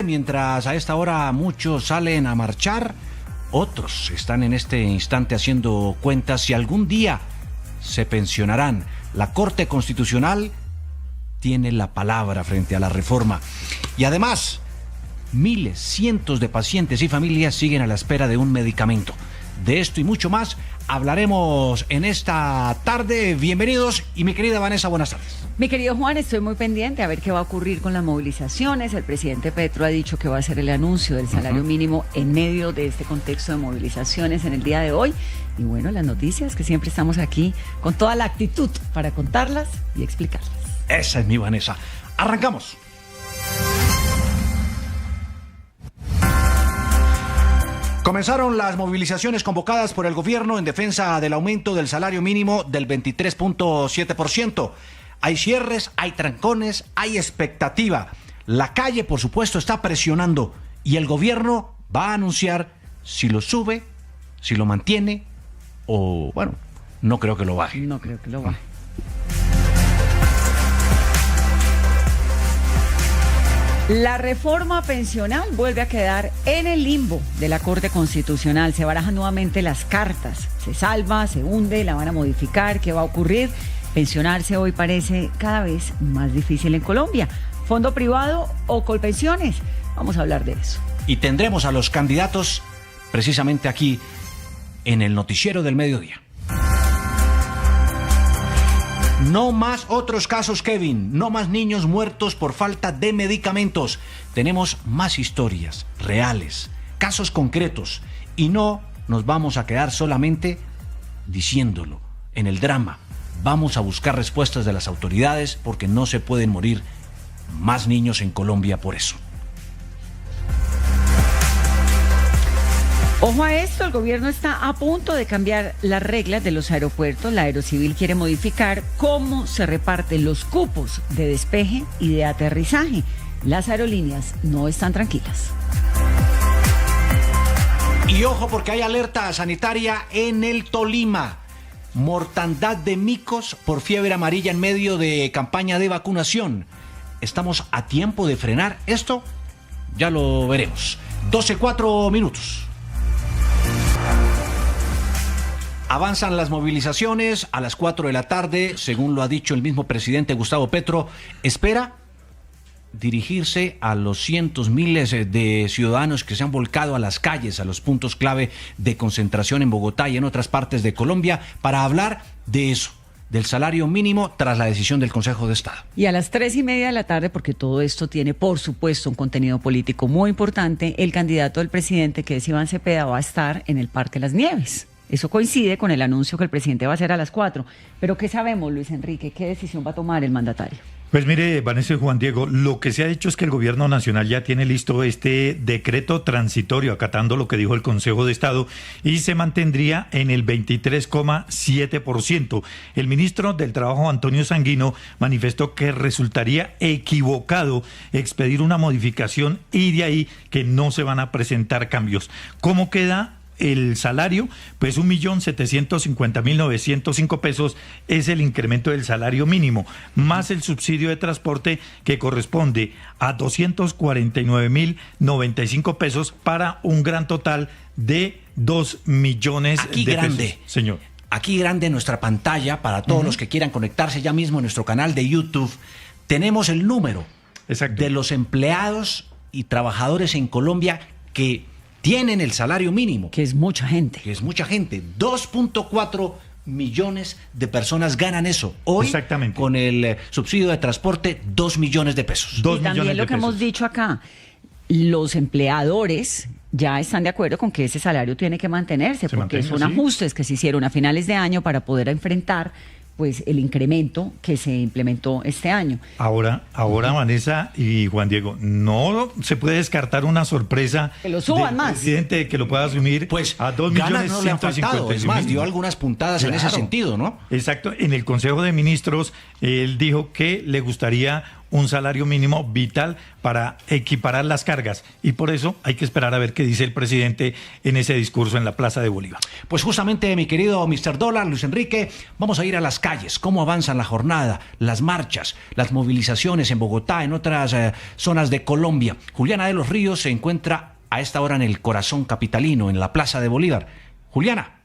mientras a esta hora muchos salen a marchar, otros están en este instante haciendo cuentas si algún día se pensionarán. La Corte Constitucional tiene la palabra frente a la reforma. Y además, miles, cientos de pacientes y familias siguen a la espera de un medicamento. De esto y mucho más hablaremos en esta tarde. Bienvenidos, y mi querida Vanessa, buenas tardes. Mi querido Juan, estoy muy pendiente a ver qué va a ocurrir con las movilizaciones. El presidente Petro ha dicho que va a hacer el anuncio del salario mínimo en medio de este contexto de movilizaciones en el día de hoy. Y bueno, las noticias que siempre estamos aquí con toda la actitud para contarlas y explicarlas. Esa es mi Vanessa. Arrancamos. Comenzaron las movilizaciones convocadas por el gobierno en defensa del aumento del salario mínimo del 23.7%. Hay cierres, hay trancones, hay expectativa. La calle, por supuesto, está presionando y el gobierno va a anunciar si lo sube, si lo mantiene o, bueno, no creo que lo baje. No creo que lo baje. La reforma pensional vuelve a quedar en el limbo de la Corte Constitucional. Se barajan nuevamente las cartas. Se salva, se hunde, la van a modificar. ¿Qué va a ocurrir? Pensionarse hoy parece cada vez más difícil en Colombia. ¿Fondo privado o Colpensiones? Vamos a hablar de eso. Y tendremos a los candidatos precisamente aquí en el noticiero del mediodía. No más otros casos, Kevin. No más niños muertos por falta de medicamentos. Tenemos más historias reales, casos concretos. Y no nos vamos a quedar solamente diciéndolo en el drama. Vamos a buscar respuestas de las autoridades porque no se pueden morir más niños en Colombia por eso. Ojo a esto, el gobierno está a punto de cambiar las reglas de los aeropuertos. La Aerocivil quiere modificar cómo se reparten los cupos de despeje y de aterrizaje. Las aerolíneas no están tranquilas. Y ojo porque hay alerta sanitaria en el Tolima. Mortandad de micos por fiebre amarilla en medio de campaña de vacunación. ¿Estamos a tiempo de frenar esto? Ya lo veremos. 12:04. Avanzan las movilizaciones a las 4 de la tarde, según lo ha dicho el mismo presidente Gustavo Petro. Espera dirigirse a los cientos miles de ciudadanos que se han volcado a las calles, a los puntos clave de concentración en Bogotá y en otras partes de Colombia, para hablar de eso, del salario mínimo tras la decisión del Consejo de Estado. Y a las 3:30 de la tarde, porque todo esto tiene, por supuesto, un contenido político muy importante, el candidato del presidente, que es Iván Cepeda, va a estar en el Parque Las Nieves. Eso coincide con el anuncio que el presidente va a hacer a las 4. Pero ¿qué sabemos, Luis Enrique? ¿Qué decisión va a tomar el mandatario? Pues mire, Vanessa y Juan Diego, lo que se ha dicho es que el gobierno nacional ya tiene listo este decreto transitorio, acatando lo que dijo el Consejo de Estado, y se mantendría en el 23,7%. El ministro del Trabajo, Antonio Sanguino, manifestó que resultaría equivocado expedir una modificación y de ahí que no se van a presentar cambios. ¿Cómo queda el salario? Pues 1.750.905 pesos es el incremento del salario mínimo, más el subsidio de transporte que corresponde a 249.095 pesos para un gran total de 2 millones Aquí de grande, pesos. Señor. Aquí grande en nuestra pantalla, para todos los que quieran conectarse ya mismo en nuestro canal de YouTube, tenemos el número de los empleados y trabajadores en Colombia que tienen el salario mínimo. Que es mucha gente. 2.4 millones de personas ganan eso. Hoy, con el subsidio de transporte, 2 millones de pesos. Y también lo que hemos dicho acá, los empleadores ya están de acuerdo con que ese salario tiene que mantenerse, porque son ajustes que se hicieron a finales de año para poder enfrentar pues el incremento que se implementó este año. Ahora, Vanessa y Juan Diego, no se puede descartar una sorpresa que lo suban más, presidente, que lo pueda asumir pues a 2.150.000. Es más, dio algunas puntadas en ese sentido, ¿no? Exacto. En el Consejo de Ministros, él dijo que le gustaría un salario mínimo vital para equiparar las cargas. Y por eso hay que esperar a ver qué dice el presidente en ese discurso en la Plaza de Bolívar. Pues justamente, mi querido Mr. Dólar, Luis Enrique, vamos a ir a las calles. ¿Cómo avanzan la jornada, las marchas, las movilizaciones en Bogotá, en otras zonas de Colombia? Juliana de los Ríos se encuentra a esta hora en el corazón capitalino, en la Plaza de Bolívar. Juliana.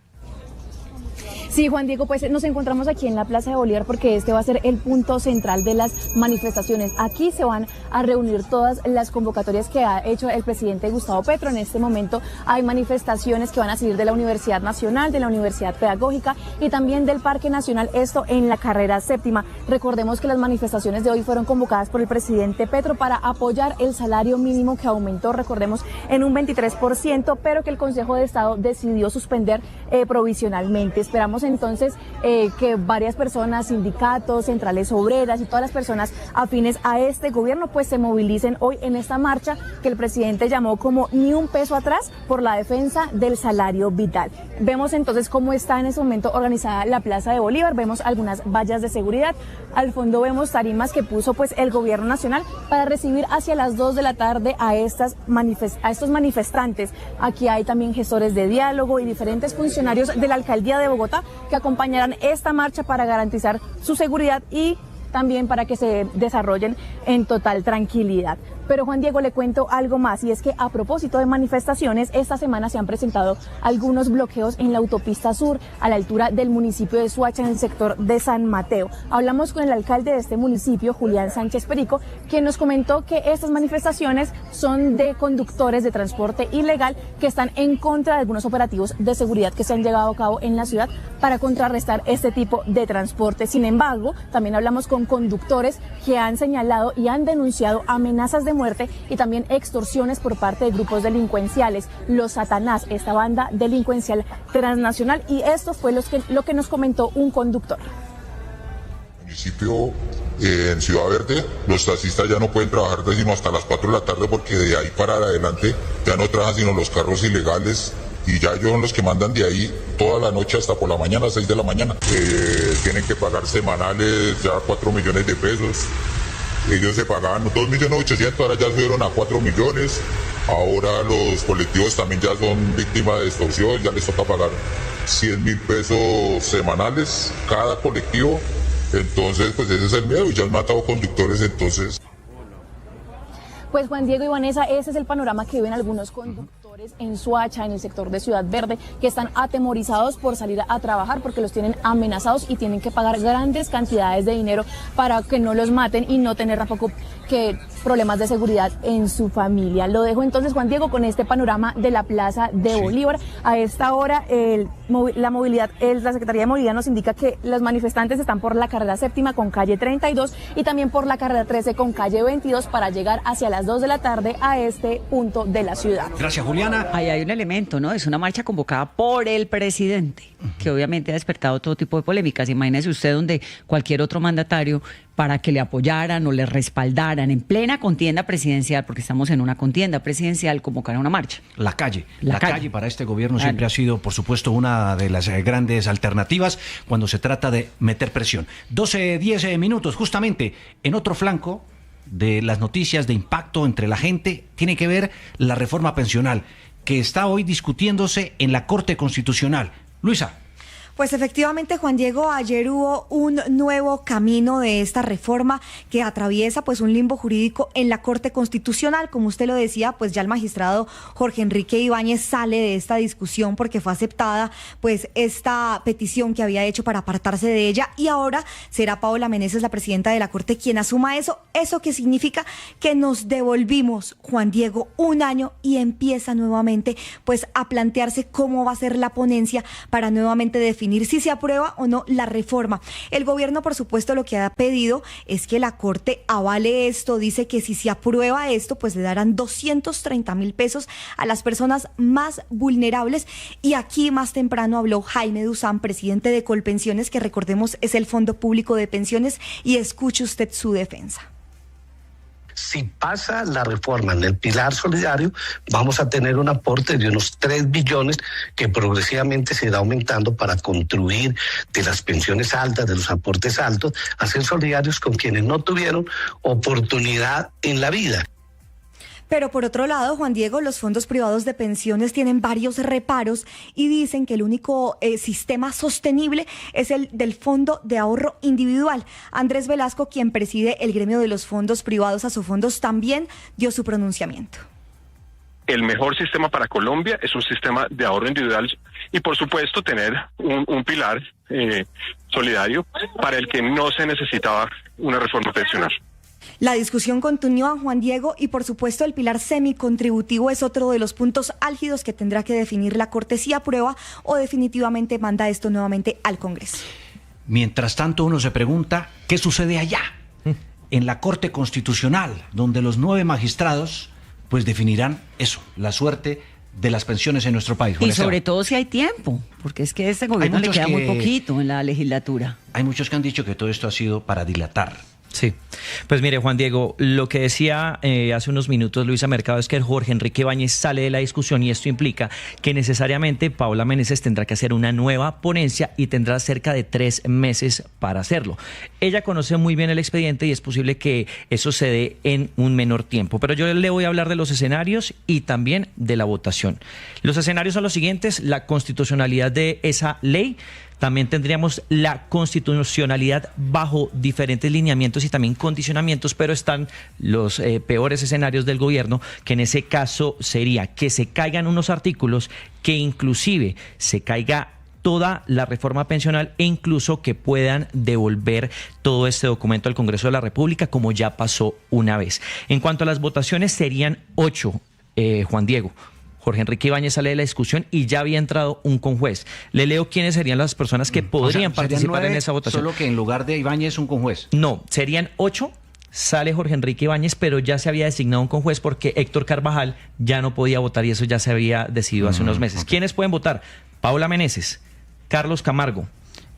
Sí, Juan Diego, pues nos encontramos aquí en la Plaza de Bolívar porque este va a ser el punto central de las manifestaciones. Aquí se van a reunir todas las convocatorias que ha hecho el presidente Gustavo Petro. En este momento hay manifestaciones que van a salir de la Universidad Nacional, de la Universidad Pedagógica y también del Parque Nacional, esto en la carrera séptima. Recordemos que las manifestaciones de hoy fueron convocadas por el presidente Petro para apoyar el salario mínimo que aumentó, recordemos, en un 23%, pero que el Consejo de Estado decidió suspender provisionalmente. Esperamos entonces que varias personas, sindicatos, centrales obreras y todas las personas afines a este gobierno pues se movilicen hoy en esta marcha que el presidente llamó como ni un peso atrás por la defensa del salario vital. Vemos entonces cómo está en este momento organizada la Plaza de Bolívar, vemos algunas vallas de seguridad, al fondo vemos tarimas que puso pues el gobierno nacional para recibir hacia las 2 de la tarde a estos manifestantes. Aquí hay también gestores de diálogo y diferentes funcionarios de la alcaldía de Bogotá que acompañarán esta marcha para garantizar su seguridad y también para que se desarrollen en total tranquilidad. Pero Juan Diego, le cuento algo más, y es que a propósito de manifestaciones, esta semana se han presentado algunos bloqueos en la autopista sur, a la altura del municipio de Soacha, en el sector de San Mateo. Hablamos con el alcalde de este municipio, Julián Sánchez Perico, quien nos comentó que estas manifestaciones son de conductores de transporte ilegal que están en contra de algunos operativos de seguridad que se han llevado a cabo en la ciudad para contrarrestar este tipo de transporte. Sin embargo, también hablamos con conductores que han señalado y han denunciado amenazas de muerte y también extorsiones por parte de grupos delincuenciales, los Satanás, esta banda delincuencial transnacional, y esto fue lo que nos comentó un conductor. Municipio en Ciudad Verde, los taxistas ya no pueden trabajar sino hasta las 4 de la tarde porque de ahí para adelante ya no trabajan sino los carros ilegales y ya ellos son los que mandan de ahí toda la noche hasta por la mañana, 6 de la mañana. Tienen que pagar semanales ya 4 millones de pesos. Ellos se pagaban 2.800.000, ahora ya subieron a 4 millones. Ahora los colectivos también ya son víctimas de extorsión, ya les toca pagar 100.000 pesos semanales cada colectivo. Entonces, pues ese es el miedo, y ya han matado conductores, entonces. Pues Juan Diego y Vanessa, ese es el panorama que viven algunos conductores en Soacha, en el sector de Ciudad Verde, que están atemorizados por salir a trabajar porque los tienen amenazados y tienen que pagar grandes cantidades de dinero para que no los maten y no tener tampoco que problemas de seguridad en su familia. Lo dejo entonces, Juan Diego, con este panorama de la Plaza de Bolívar. A esta hora, la Secretaría de Movilidad nos indica que los manifestantes están por la carrera séptima con calle 32 y también por la carrera 13 con calle 22 para llegar hacia las 2 de la tarde a este punto de la ciudad. Gracias, Juliana. Ahí hay un elemento, ¿no? Es una marcha convocada por el presidente, que obviamente ha despertado todo tipo de polémicas. Imagínese usted donde cualquier otro mandatario, para que le apoyaran o le respaldaran en plena contienda presidencial, porque estamos en una contienda presidencial, convocar a una marcha. La calle para este gobierno siempre ha sido, por supuesto, una de las grandes alternativas cuando se trata de meter presión. 12:10 minutos, justamente en otro flanco de las noticias de impacto entre la gente, tiene que ver la reforma pensional, que está hoy discutiéndose en la Corte Constitucional. Luisa. Pues efectivamente, Juan Diego, ayer hubo un nuevo camino de esta reforma que atraviesa pues un limbo jurídico en la Corte Constitucional. Como usted lo decía, pues ya el magistrado Jorge Enrique Ibáñez sale de esta discusión porque fue aceptada pues esta petición que había hecho para apartarse de ella, y ahora será Paola Meneses, la presidenta de la Corte, quien asuma eso. ¿Eso qué significa? Que nos devolvimos, Juan Diego, un año, y empieza nuevamente pues a plantearse cómo va a ser la ponencia para nuevamente definir si se aprueba o no la reforma. El gobierno, por supuesto, lo que ha pedido es que la Corte avale esto. Dice que si se aprueba esto, pues le darán 230.000 pesos a las personas más vulnerables. Y aquí más temprano habló Jaime Duzán, presidente de Colpensiones, que recordemos es el Fondo Público de Pensiones, y escuche usted su defensa. Si pasa la reforma en el pilar solidario, vamos a tener un aporte de unos 3 billones que progresivamente se irá aumentando para construir de las pensiones altas, de los aportes altos, a ser solidarios con quienes no tuvieron oportunidad en la vida. Pero por otro lado, Juan Diego, los fondos privados de pensiones tienen varios reparos y dicen que el único sistema sostenible es el del Fondo de Ahorro Individual. Andrés Velasco, quien preside el gremio de los fondos privados Asofondos, también dio su pronunciamiento. El mejor sistema para Colombia es un sistema de ahorro individual y, por supuesto, tener un pilar solidario para el que no se necesitaba una reforma pensional. La discusión continúa, Juan Diego, y por supuesto el pilar semicontributivo es otro de los puntos álgidos que tendrá que definir la Corte si aprueba o definitivamente manda esto nuevamente al Congreso. Mientras tanto, uno se pregunta, ¿qué sucede allá? En la Corte Constitucional, donde los 9 magistrados pues definirán eso, la suerte de las pensiones en nuestro país. Y sobre todo si hay tiempo, porque es que a este gobierno le queda muy poquito en la legislatura. Hay muchos que han dicho que todo esto ha sido para dilatar. Sí, pues mire, Juan Diego, lo que decía hace unos minutos Luisa Mercado es que Jorge Enrique Ibáñez sale de la discusión y esto implica que necesariamente Paula Meneses tendrá que hacer una nueva ponencia y tendrá cerca de 3 meses para hacerlo. Ella conoce muy bien el expediente y es posible que eso se dé en un menor tiempo, pero yo le voy a hablar de los escenarios y también de la votación. Los escenarios son los siguientes: la constitucionalidad de esa ley. También tendríamos la constitucionalidad bajo diferentes lineamientos y también condicionamientos, pero están los peores escenarios del gobierno, que en ese caso sería que se caigan unos artículos, que inclusive se caiga toda la reforma pensional e incluso que puedan devolver todo este documento al Congreso de la República, como ya pasó una vez. En cuanto a las votaciones, serían 8, Juan Diego. Jorge Enrique Ibáñez sale de la discusión y ya había entrado un conjuez. Le leo quiénes serían las personas que podrían participar 9, en esa votación. Solo que en lugar de Ibáñez un conjuez. No, serían 8. Sale Jorge Enrique Ibáñez, pero ya se había designado un conjuez porque Héctor Carvajal ya no podía votar y eso ya se había decidido hace unos meses. Okay. ¿Quiénes pueden votar? Paula Meneses, Carlos Camargo,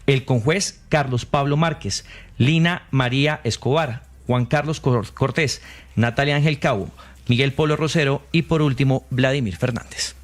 el conjuez Carlos Pablo Márquez, Lina María Escobar, Juan Carlos Cortés, Natalia Ángel Cabo, Miguel Polo Rosero y por último Vladimir Fernández.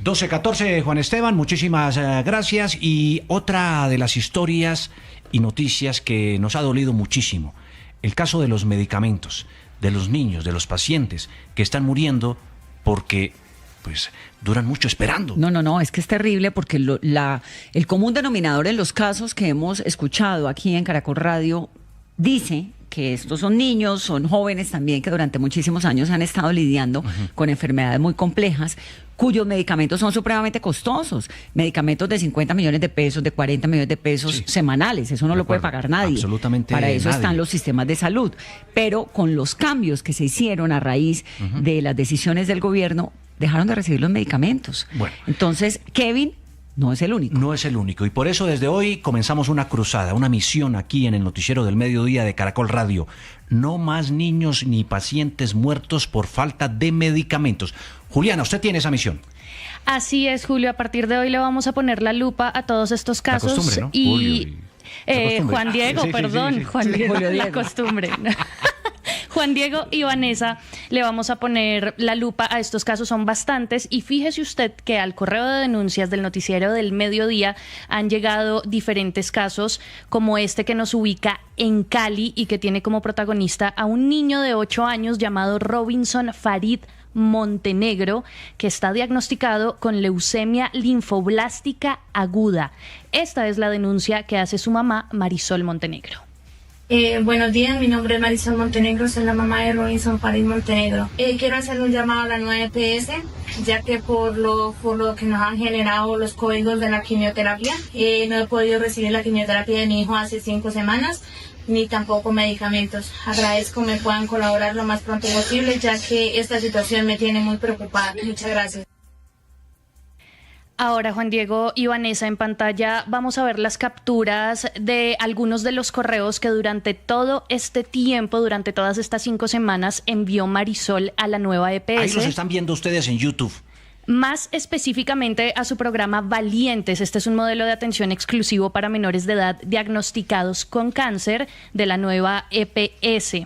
12:14, Juan Esteban, muchísimas gracias. Y otra de las historias y noticias que nos ha dolido muchísimo, el caso de los medicamentos, de los niños, de los pacientes que están muriendo porque pues duran mucho esperando. No, es que es terrible porque el común denominador en los casos que hemos escuchado aquí en Caracol Radio dice que estos son niños, son jóvenes también que durante muchísimos años han estado lidiando con enfermedades muy complejas, cuyos medicamentos son supremamente costosos, medicamentos de 50 millones de pesos, de 40 millones de pesos semanales, eso no lo puede pagar nadie. Absolutamente para eso nadie. Están los sistemas de salud, pero con los cambios que se hicieron a raíz de las decisiones del gobierno, dejaron de recibir los medicamentos. Bueno. Entonces, Kevin no es el único. No es el único. Y por eso desde hoy comenzamos una cruzada, una misión aquí en el Noticiero del Mediodía de Caracol Radio. No más niños ni pacientes muertos por falta de medicamentos. Juliana, usted tiene esa misión. Así es, Julio. A partir de hoy le vamos a poner la lupa a todos estos casos. La costumbre, ¿no? Y Juan Diego, perdón. Juan Diego, la costumbre. Juan Diego y Vanessa, le vamos a poner la lupa a estos casos, son bastantes, y fíjese usted que al correo de denuncias del Noticiero del Mediodía han llegado diferentes casos, como este que nos ubica en Cali y que tiene como protagonista a un niño de 8 años llamado Robinson Farid Montenegro, que está diagnosticado con leucemia linfoblástica aguda. Esta es la denuncia que hace su mamá, Marisol Montenegro. Buenos días, mi nombre es Marisol Montenegro, soy la mamá de Robinson Farid Montenegro. Quiero hacer un llamado a la nueva EPS, ya que por lo que nos han generado los códigos de la quimioterapia, no he podido recibir la quimioterapia de mi hijo hace 5 semanas, ni tampoco medicamentos. Agradezco me puedan colaborar lo más pronto posible, ya que esta situación me tiene muy preocupada. Muchas gracias. Ahora, Juan Diego y Vanessa, en pantalla vamos a ver las capturas de algunos de los correos que durante todo este tiempo, durante todas estas 5 semanas, envió Marisol a la nueva EPS. Ahí los están viendo ustedes en YouTube. Más específicamente a su programa Valientes. Este es un modelo de atención exclusivo para menores de edad diagnosticados con cáncer de la nueva EPS.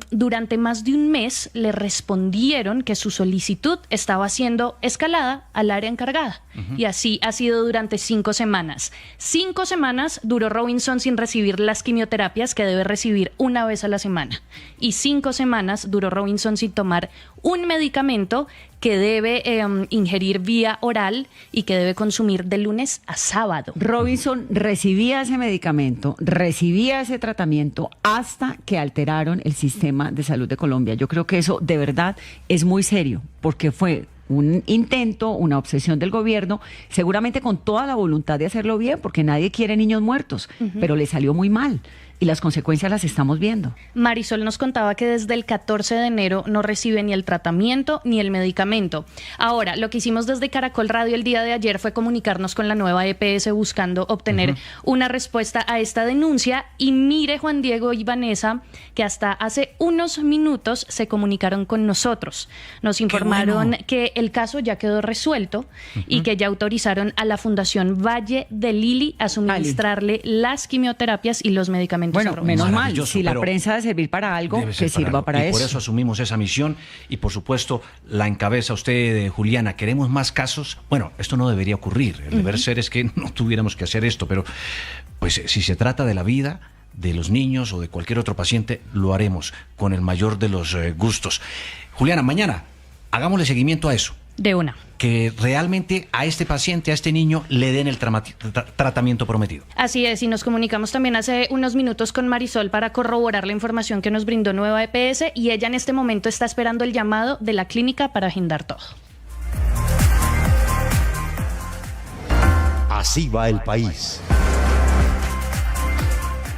Durante más de un mes le respondieron que su solicitud estaba siendo escalada al área encargada. Y así ha sido durante 5 semanas. 5 semanas duró Robinson sin recibir las quimioterapias que debe recibir una vez a la semana. Y 5 semanas duró Robinson sin tomar un medicamento que debe ingerir vía oral y que debe consumir de lunes a sábado. Robinson recibía ese medicamento, recibía ese tratamiento hasta que alteraron el sistema de salud de Colombia. Yo creo que eso de verdad es muy serio, porque fue un intento, una obsesión del gobierno, seguramente con toda la voluntad de hacerlo bien, porque nadie quiere niños muertos, pero le salió muy mal. Y las consecuencias las estamos viendo. Marisol nos contaba que desde el 14 de enero no recibe ni el tratamiento ni el medicamento. Ahora, lo que hicimos desde Caracol Radio el día de ayer fue comunicarnos con la nueva EPS buscando obtener una respuesta a esta denuncia. Y mire, Juan Diego y Vanessa, que hasta hace unos minutos se comunicaron con nosotros. Nos informaron que el caso ya quedó resuelto y que ya autorizaron a la Fundación Valle de Lili a suministrarle las quimioterapias y los medicamentos. Bueno, menos mal, si la prensa debe servir para algo, que sirva para eso. Y por eso asumimos esa misión y por supuesto la encabeza usted, Juliana. ¿Queremos más casos? Bueno, esto no debería ocurrir. El deber ser es que no tuviéramos que hacer esto, pero pues si se trata de la vida de los niños o de cualquier otro paciente, lo haremos con el mayor de los gustos. Juliana, mañana hagámosle seguimiento a eso. De una. Que realmente a este paciente, a este niño, le den el tratamiento prometido. Así es, y nos comunicamos también hace unos minutos con Marisol para corroborar la información que nos brindó Nueva EPS, y ella en este momento está esperando el llamado de la clínica para agendar todo. Así va el país.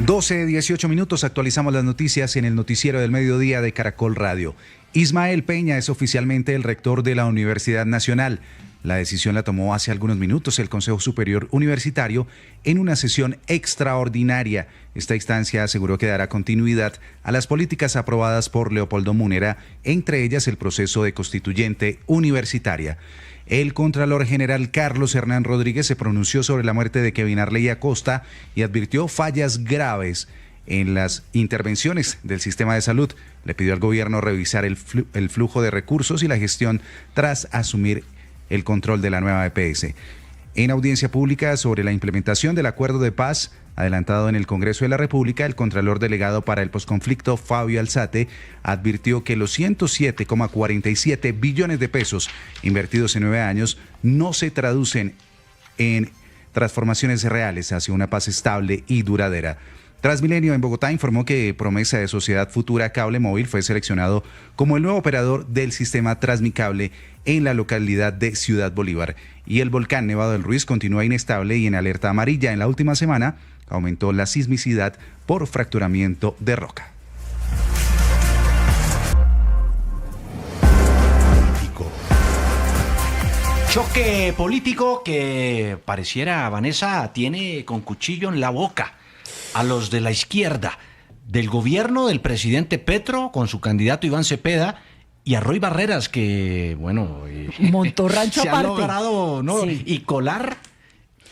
12:18 minutos, actualizamos las noticias en el noticiero del mediodía de Caracol Radio. Ismael Peña es oficialmente el rector de la Universidad Nacional. La decisión la tomó hace algunos minutos el Consejo Superior Universitario en una sesión extraordinaria. Esta instancia aseguró que dará continuidad a las políticas aprobadas por Leopoldo Múnera, entre ellas el proceso de constituyente universitaria. El Contralor General Carlos Hernán Rodríguez se pronunció sobre la muerte de Kevin Arley Acosta y advirtió fallas graves en las intervenciones del sistema de salud. Le pidió al gobierno revisar el flujo de recursos y la gestión tras asumir el control de la nueva EPS. En audiencia pública sobre la implementación del acuerdo de paz adelantado en el Congreso de la República, el Contralor Delegado para el Posconflicto, Fabio Alzate, advirtió que los 107,47 billones de pesos invertidos en 9 años no se traducen en transformaciones reales hacia una paz estable y duradera. Transmilenio en Bogotá informó que Promesa de Sociedad Futura Cable Móvil fue seleccionado como el nuevo operador del sistema Transmicable en la localidad de Ciudad Bolívar. Y el volcán Nevado del Ruiz continúa inestable y en alerta amarilla. En la última semana aumentó la sismicidad por fracturamiento de roca. Choque político que pareciera, Vanessa, tiene con cuchillo en la boca a los de la izquierda, del gobierno del presidente Petro con su candidato Iván Cepeda y a Roy Barreras, que, bueno, montó rancho se aparte. ha logrado, ¿no? Sí. Y colar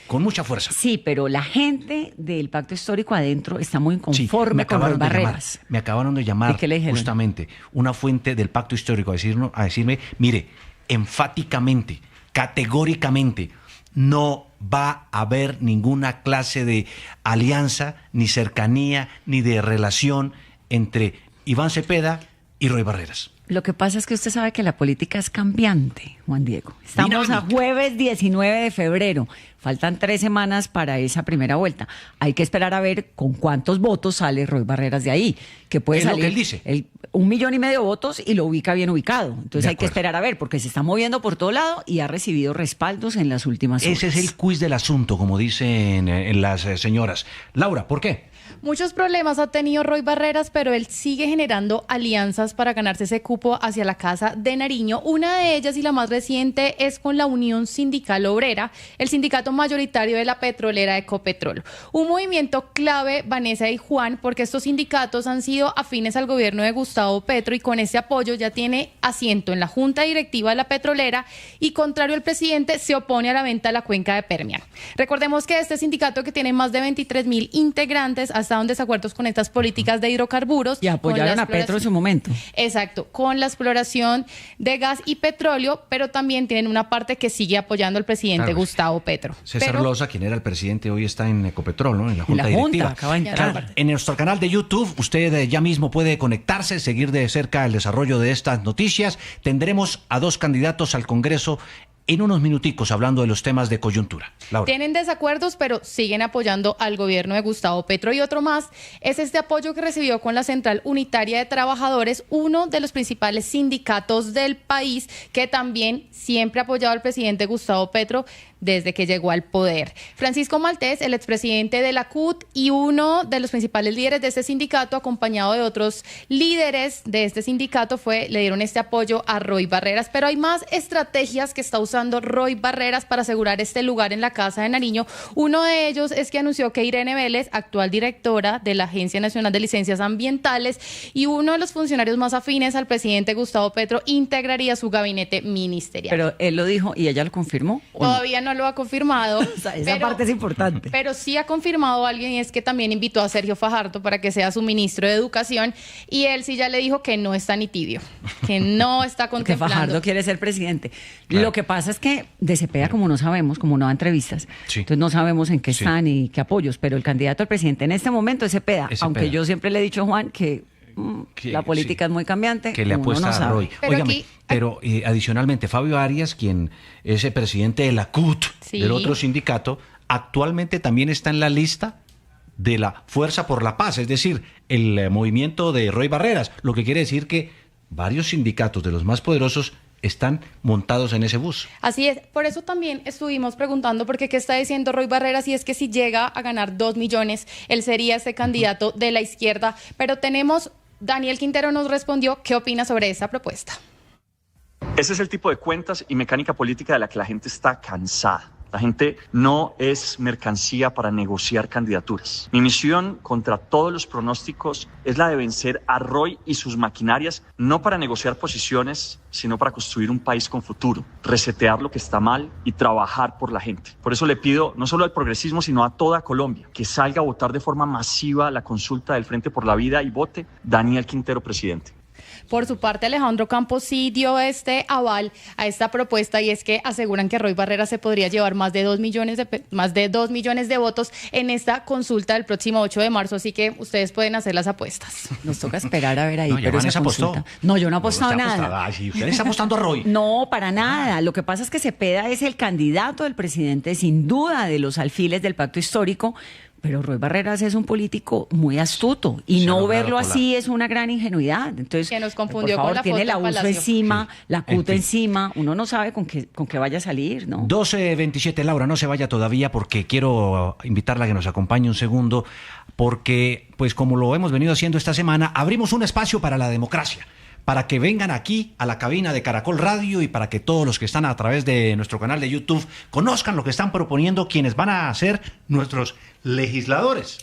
con mucha fuerza. Sí, pero la gente del Pacto Histórico adentro está muy inconforme con Roy Barreras. Me acabaron de llamar justamente una fuente del Pacto Histórico a decirme, mire, enfáticamente, categóricamente, no va a haber ninguna clase de alianza, ni cercanía, ni de relación entre Iván Cepeda y Roy Barreras. Lo que pasa es que usted sabe que la política es cambiante, Juan Diego. Estamos a jueves 19 de febrero. Faltan 3 semanas para esa primera vuelta. Hay que esperar a ver con cuántos votos sale Roy Barreras de ahí. Que puede salir, lo que él dice. 1,5 millones de votos y lo ubica bien ubicado. Entonces hay que esperar a ver, porque se está moviendo por todo lado y ha recibido respaldos en las últimas horas. Ese es el quiz del asunto, como dicen las señoras. Laura, ¿por qué? Muchos problemas ha tenido Roy Barreras, pero él sigue generando alianzas para ganarse ese cupo hacia la Casa de Nariño. Una de ellas y la más reciente es con la Unión Sindical Obrera, el sindicato mayoritario de la petrolera Ecopetrol. Un movimiento clave, Vanessa y Juan, porque estos sindicatos han sido afines al gobierno de Gustavo Petro y con ese apoyo ya tiene asiento en la junta directiva de la petrolera y, contrario al presidente, se opone a la venta de la cuenca de Permian. Recordemos que este sindicato, que tiene más de 23.000 integrantes, ha estado en desacuerdos con estas políticas de hidrocarburos. Y apoyaron a Petro en su momento. Exacto, con la exploración de gas y petróleo, pero también tienen una parte que sigue apoyando al presidente Gustavo Petro. César Loza, quien era el presidente, hoy está en Ecopetrol, ¿no? En la junta directiva. Acaba de entrar. En nuestro canal de YouTube, usted ya mismo puede conectarse, seguir de cerca el desarrollo de estas noticias. Tendremos a 2 candidatos al Congreso en unos minuticos hablando de los temas de coyuntura. Laura. Tienen desacuerdos, pero siguen apoyando al gobierno de Gustavo Petro. Y otro más es este apoyo que recibió con la Central Unitaria de Trabajadores, uno de los principales sindicatos del país, que también siempre ha apoyado al presidente Gustavo Petro desde que llegó al poder. Francisco Maltés, el expresidente de la CUT y uno de los principales líderes de este sindicato, acompañado de otros líderes de este sindicato, le dieron este apoyo a Roy Barreras. Pero hay más estrategias que está usando Roy Barreras para asegurar este lugar en la Casa de Nariño. Uno de ellos es que anunció que Irene Vélez, actual directora de la Agencia Nacional de Licencias Ambientales y uno de los funcionarios más afines al presidente Gustavo Petro, integraría su gabinete ministerial. Pero él lo dijo y ella lo confirmó. Todavía no lo ha confirmado. O sea, esa parte es importante. Pero sí ha confirmado alguien, y es que también invitó a Sergio Fajardo para que sea su ministro de Educación, y él sí ya le dijo que no está ni tibio, que no está contemplando. Que Fajardo quiere ser presidente. Claro. Lo que pasa es que de Cepeda, como no sabemos, como no da entrevistas, entonces no sabemos en qué están y qué apoyos, pero el candidato al presidente en este momento es Cepeda, aunque yo siempre le he dicho a Juan que la política es muy cambiante. Que le apuesta a Roy. Óigame, pero adicionalmente, Fabio Arias, quien es el presidente de la CUT, del otro sindicato, actualmente también está en la lista de la Fuerza por la Paz, es decir, el movimiento de Roy Barreras, lo que quiere decir que varios sindicatos de los más poderosos están montados en ese bus. Así es, por eso también estuvimos preguntando, porque qué está diciendo Roy Barreras, y es que si llega a ganar 2 millones, él sería ese candidato de la izquierda. Pero Daniel Quintero nos respondió qué opina sobre esa propuesta. Ese es el tipo de cuentas y mecánica política de la que la gente está cansada. La gente no es mercancía para negociar candidaturas. Mi misión, contra todos los pronósticos, es la de vencer a Roy y sus maquinarias, no para negociar posiciones, sino para construir un país con futuro, resetear lo que está mal y trabajar por la gente. Por eso le pido no solo al progresismo, sino a toda Colombia, que salga a votar de forma masiva la consulta del Frente por la Vida y vote Daniel Quintero presidente. Por su parte, Alejandro Campos sí dio este aval a esta propuesta, y es que aseguran que Roy Barreras se podría llevar más de 2 millones de votos en esta consulta del próximo 8 de marzo, así que ustedes pueden hacer las apuestas. Nos toca esperar a ver ahí. No, pero esa apostó. No, yo no he apostado nada. Ay, si usted está apostando a Roy. No, para nada. Lo que pasa es que Cepeda es el candidato del presidente, sin duda, de los alfiles del pacto histórico. Pero Roy Barreras es un político muy astuto y no verlo así es una gran ingenuidad. Entonces, que nos confundió por favor, con la tiene foto la USO encima, la CUT encima, uno no sabe con qué vaya a salir, ¿no? 12:27, Laura, no se vaya todavía porque quiero invitarla a que nos acompañe un segundo, porque pues como lo hemos venido haciendo esta semana, abrimos un espacio para la democracia, para que vengan aquí a la cabina de Caracol Radio y para que todos los que están a través de nuestro canal de YouTube conozcan lo que están proponiendo quienes van a ser nuestros legisladores.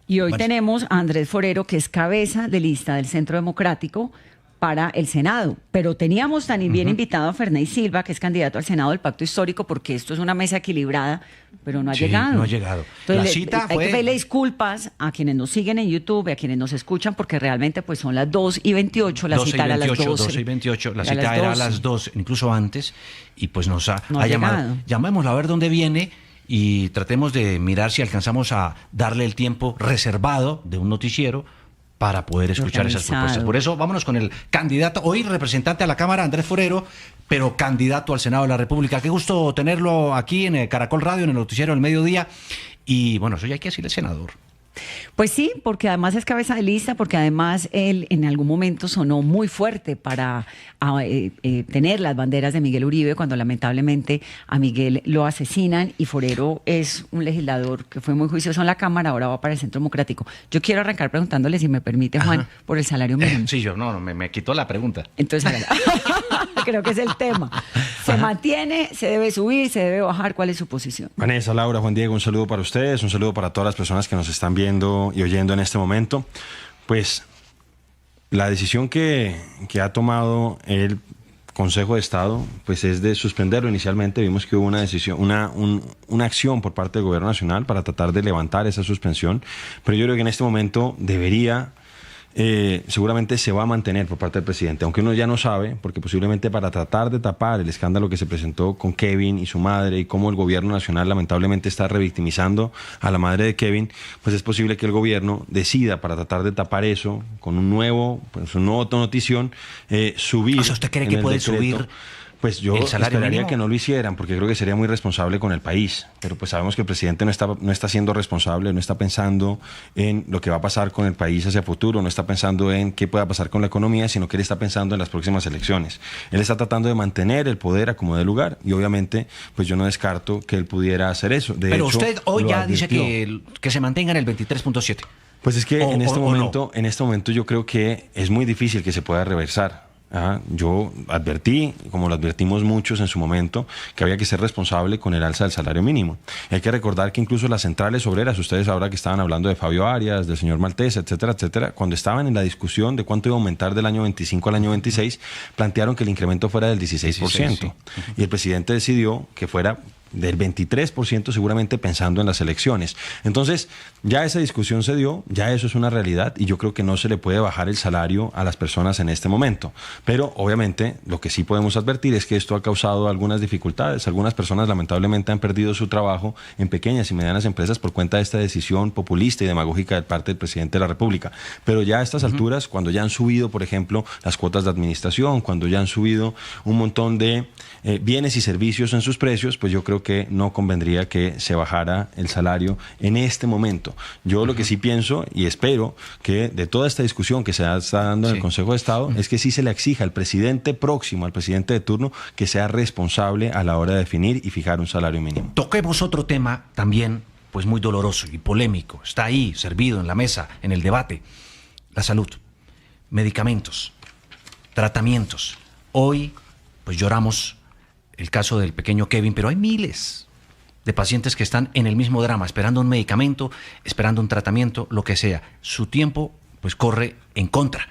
Y hoy tenemos a Andrés Forero, que es cabeza de lista del Centro Democrático para el Senado, pero teníamos también invitado a Ferney Silva, que es candidato al Senado del Pacto Histórico, porque esto es una mesa equilibrada, pero no ha llegado. No ha llegado. Entonces, la cita hay que pedirle disculpas a quienes nos siguen en YouTube, a quienes nos escuchan, porque realmente pues son las 2:28, la cita era a las 12. 2:28, la cita era a las 2, incluso antes, y pues nos ha llamado. Llamémosla a ver dónde viene y tratemos de mirar si alcanzamos a darle el tiempo reservado de un noticiero para poder escuchar esas propuestas. Por eso, vámonos con el candidato, hoy representante a la Cámara, Andrés Forero, pero candidato al Senado de la República. Qué gusto tenerlo aquí en Caracol Radio, en el noticiero del mediodía. Y bueno, eso ya hay que decirle senador. Pues sí, porque además es cabeza de lista, porque además él en algún momento sonó muy fuerte para tener las banderas de Miguel Uribe cuando lamentablemente a Miguel lo asesinan, y Forero es un legislador que fue muy juicioso en la Cámara, ahora va para el Centro Democrático. Yo quiero arrancar preguntándole, si me permite, Juan, por el salario mínimo. Sí, me quitó la pregunta. Entonces, creo que es el tema. ¿Se mantiene? ¿Se debe subir? ¿Se debe bajar? ¿Cuál es su posición? Vanessa, Laura, Juan Diego, un saludo para ustedes, un saludo para todas las personas que nos están viendo y oyendo en este momento. Pues la decisión que ha tomado el Consejo de Estado pues es de suspenderlo. Inicialmente vimos que hubo una decisión, una acción por parte del Gobierno Nacional para tratar de levantar esa suspensión, pero yo creo que en este momento seguramente se va a mantener por parte del presidente, aunque uno ya no sabe, porque posiblemente para tratar de tapar el escándalo que se presentó con Kevin y su madre, y cómo el gobierno nacional lamentablemente está revictimizando a la madre de Kevin, pues es posible que el gobierno decida, para tratar de tapar eso, con un nuevo notición, subir. O sea, ¿usted cree que puede subir? Pues yo esperaría que no lo hicieran, porque creo que sería muy responsable con el país. Pero pues sabemos que el presidente no está siendo responsable, no está pensando en lo que va a pasar con el país hacia futuro, no está pensando en qué pueda pasar con la economía, sino que él está pensando en las próximas elecciones. Él está tratando de mantener el poder a como dé lugar, y obviamente pues yo no descarto que él pudiera hacer eso. Pero hecho, usted hoy ya dice que se mantenga en el 23.7. Pues es que en este momento yo creo que es muy difícil que se pueda reversar. Yo advertí, como lo advertimos muchos en su momento, que había que ser responsable con el alza del salario mínimo. Hay que recordar que incluso las centrales obreras, ustedes ahora que estaban hablando de Fabio Arias, del señor Maltés, etcétera, etcétera, cuando estaban en la discusión de cuánto iba a aumentar del año 25 al año 26, plantearon que el incremento fuera del 16%. Sí. Y el presidente decidió que fuera del 23%, seguramente pensando en las elecciones. Entonces, ya esa discusión se dio, ya eso es una realidad, y yo creo que no se le puede bajar el salario a las personas en este momento. Pero, obviamente, lo que sí podemos advertir es que esto ha causado algunas dificultades. Algunas personas, lamentablemente, han perdido su trabajo en pequeñas y medianas empresas por cuenta de esta decisión populista y demagógica de parte del presidente de la República. Pero ya a estas alturas, cuando ya han subido, por ejemplo, las cuotas de administración, cuando ya han subido un montón de bienes y servicios en sus precios, pues yo creo que no convendría que se bajara el salario en este momento. Yo lo que sí pienso y espero que de toda esta discusión que se está dando en el Consejo de Estado es que sí se le exija al presidente próximo, al presidente de turno, que sea responsable a la hora de definir y fijar un salario mínimo. Toquemos otro tema también pues muy doloroso y polémico. Está ahí, servido en la mesa, en el debate. La salud, medicamentos, tratamientos. Hoy pues lloramos el caso del pequeño Kevin, pero hay miles de pacientes que están en el mismo drama, esperando un medicamento, esperando un tratamiento, lo que sea. Su tiempo pues corre en contra.